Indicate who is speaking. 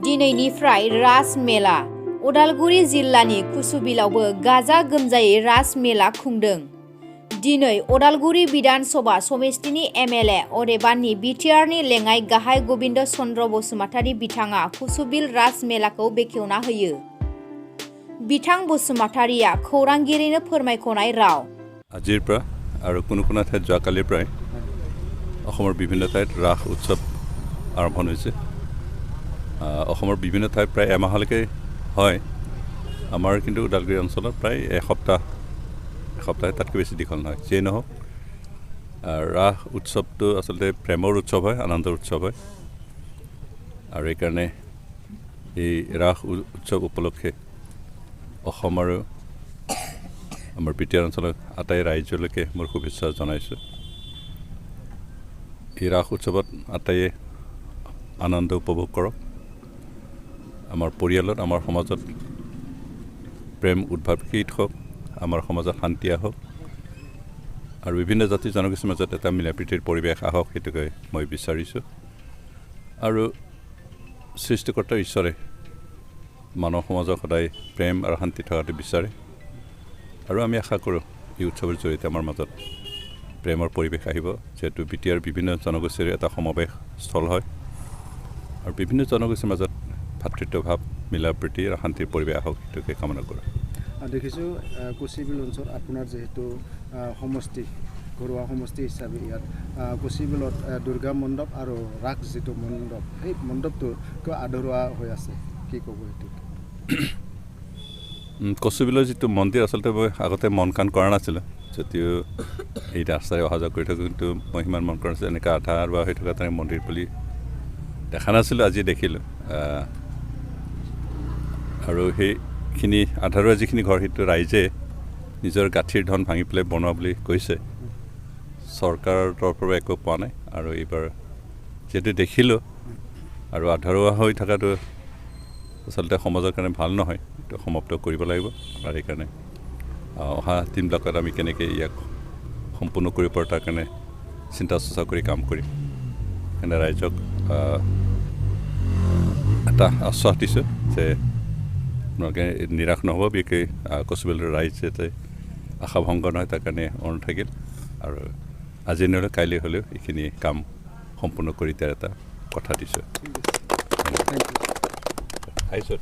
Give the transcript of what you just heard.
Speaker 1: दिनैनिफ्राय रास मेला उदालगुरि जिल्लानि कुसुबिलावबो गाजा गोमजायै रास मेला खुंदों। दिनै उदालगुरि बिधान सभा समिस्तिनि एमएलए अदेबानि बिटिआरनि लेङाइ गाहाय गबिन्द चन्द्र बसुमतारी बिथाङा कुसुबिल रास मेलाखौ बेखेवना होयो। बिथां बसुमतारीया खौरांगिरिनो फोरमायख'नाय राव
Speaker 2: আজিৰ পৰা আৰু কোনো কোনো ঠাইত যোৱাকালিৰ পৰাই অসমৰ বিভিন্ন ঠাইত ৰাস উৎসৱ আৰম্ভ হৈছে। অসমৰ বিভিন্ন ঠাইত প্ৰায় এমাহলৈকে হয়। আমাৰ কিন্তু ওদালগুৰি অঞ্চলত প্ৰায় এসপ্তাহ তাতকৈ বেছি দীঘল নহয়। যিয়েই নহওক ৰাস উৎসৱটো আচলতে প্ৰেমৰ উৎসৱ হয়, আনন্দৰ উৎসৱ হয়। আৰু এইকাৰণে এই ৰাস উৎসৱ উপলক্ষে অসম আৰু আমাৰ বিটিআৰ অঞ্চলৰ আটাই ৰাইজলৈকে মোৰ শুভেচ্ছা জনাইছোঁ। এই ৰাস উৎসৱত আটাইয়ে আনন্দ উপভোগ কৰক। আমাৰ পৰিয়ালত, আমাৰ সমাজত প্ৰেম উদ্ভাৱিত হওক, আমাৰ সমাজত শান্তি আহক আৰু বিভিন্ন জাতি জনগোষ্ঠীৰ মাজত এটা মিলাপ্ৰীতিৰ পৰিৱেশ আহক, সেইটোকে মই বিচাৰিছোঁ। আৰু সৃষ্টিকৰ্তা ঈশ্বৰে মানৱ সমাজক সদায় প্ৰেম আৰু শান্তি থকাটো বিচাৰে আৰু আমি আশা কৰোঁ এই উৎসৱৰ জৰিয়তে আমাৰ মাজত প্ৰেমৰ পৰিৱেশ আহিব, যিহেতু বিটিআৰ বিভিন্ন জনগোষ্ঠীৰ এটা সমাৱেশ স্থল হয় আৰু বিভিন্ন জনগোষ্ঠীৰ মাজত ভাতৃত্বভাৱ, মিলাপ্ৰীতি আৰু শান্তিৰ পৰিৱেশ আহক, সেইটোকে কামনা কৰোঁ।
Speaker 3: দেখিছোঁ কুচিবিল অঞ্চল আপোনাৰ যিহেতু সমষ্টি, ঘৰুৱা সমষ্টি হিচাপে ইয়াত কুচিবিলত দুৰ্গা মণ্ডপ আৰু ৰাস যিটো মণ্ডপ, সেই মণ্ডপটো কিয় আধৰুৱা হৈ আছে, কি ক'ব এইটো?
Speaker 2: কুচিবিলৰ যিটো মন্দিৰ আচলতে মই আগতে মন কাণ কৰা নাছিলোঁ, যদিও এই ৰাস্তাৰে অহা যোৱা কৰি থাকোঁ, কিন্তু মই সিমান মন কৰা নাছিলোঁ। এনেকৈ আধা আধৰুৱা হৈ থকা তেনেকৈ মন্দিৰ বুলি দেখা নাছিলোঁ, আজি দেখিলোঁ। আৰু সেইখিনি আধাৰুৱা যিখিনি ঘৰ, সেইটো ৰাইজে নিজৰ গাঁঠিৰ ধন ভাঙি পেলাই বনোৱা বুলি কৈছে। চৰকাৰৰ তৰফৰ পৰা একো পোৱা নাই। আৰু এইবাৰ যিহেতু দেখিলোঁ আৰু আধাৰুৱা হৈ থকাটো আচলতে সমাজৰ কাৰণে ভাল নহয়, এইটো সমাপ্ত কৰিব লাগিব। আৰু সেইকাৰণে অহা দিনবিলাকত আমি কেনেকৈ ইয়াক সম্পূৰ্ণ কৰিব পাৰোঁ তাৰ কাৰণে চিন্তা চৰ্চা কৰি কাম কৰিম। সেইকাৰণে ৰাইজক এটা আশ্বাস দিছোঁ যে আপোনালোকে নিৰাশ নহ'ব, বিশেষকৈ কুচিবিলৰ ৰাইজ যাতে আশাভংগ নহয় তাৰ কাৰণে অনুৰোধ থাকিল। আৰু আজি নহ'লেও কাইলৈ হ'লেও এইখিনি কাম সম্পূৰ্ণ কৰি দিয়াৰ এটা কথা দিছোঁ। আহিছোঁ।